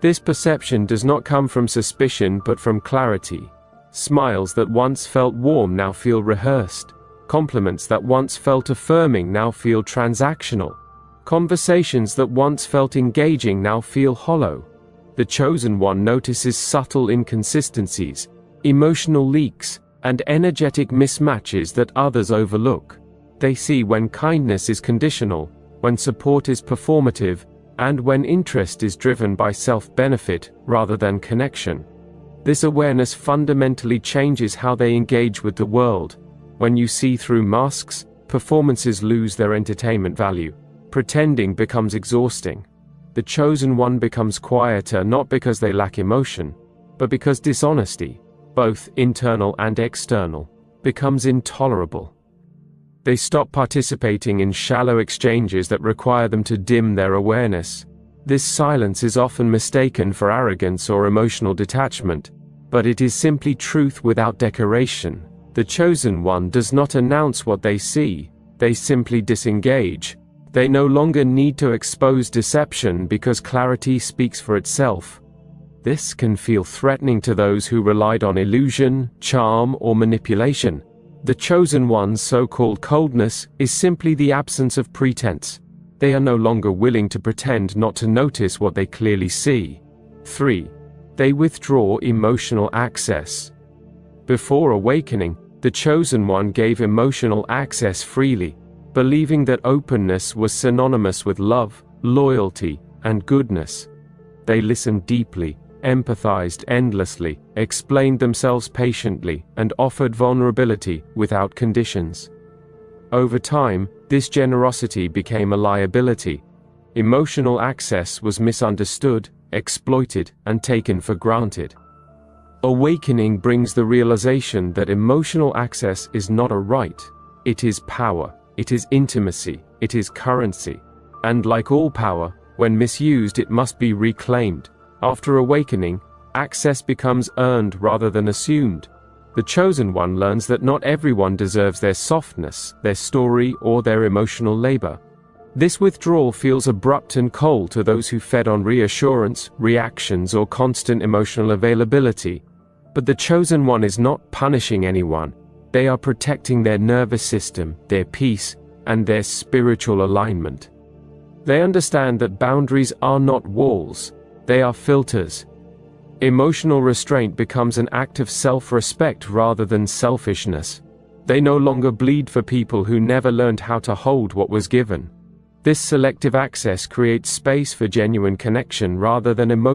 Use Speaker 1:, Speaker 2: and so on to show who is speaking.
Speaker 1: This perception does not come from suspicion but from clarity. Smiles that once felt warm now feel rehearsed. Compliments that once felt affirming now feel transactional. Conversations that once felt engaging now feel hollow. The chosen one notices subtle inconsistencies, emotional leaks, and energetic mismatches that others overlook. They see when kindness is conditional, when support is performative, and when interest is driven by self-benefit rather than connection. This awareness fundamentally changes how they engage with the world. When you see through masks, performances lose their entertainment value. Pretending becomes exhausting. The chosen one becomes quieter not because they lack emotion, but because dishonesty, both internal and external, becomes intolerable. They stop participating in shallow exchanges that require them to dim their awareness. This silence is often mistaken for arrogance or emotional detachment, but it is simply truth without decoration. The chosen one does not announce what they see, they simply disengage. They no longer need to expose deception because clarity speaks for itself. This can feel threatening to those who relied on illusion, charm, or manipulation. The chosen one's so-called coldness is simply the absence of pretense. They are no longer willing to pretend not to notice what they clearly see. 3. They withdraw emotional access. Before awakening, the chosen one gave emotional access freely, believing that openness was synonymous with love, loyalty, and goodness. They listened deeply, empathized endlessly, explained themselves patiently, and offered vulnerability without conditions. Over time, this generosity became a liability. Emotional access was misunderstood, exploited, and taken for granted. Awakening brings the realization that emotional access is not a right. It is power, it is intimacy, it is currency. And like all power, when misused it must be reclaimed. After awakening, access becomes earned rather than assumed. The chosen one learns that not everyone deserves their softness, their story, or their emotional labor. This withdrawal feels abrupt and cold to those who fed on reassurance, reactions, or constant emotional availability. But the chosen one is not punishing anyone. They are protecting their nervous system, their peace, and their spiritual alignment. They understand that boundaries are not walls, they are filters. Emotional restraint becomes an act of self-respect rather than selfishness. They no longer bleed for people who never learned how to hold what was given. This selective access creates space for genuine connection rather than emotional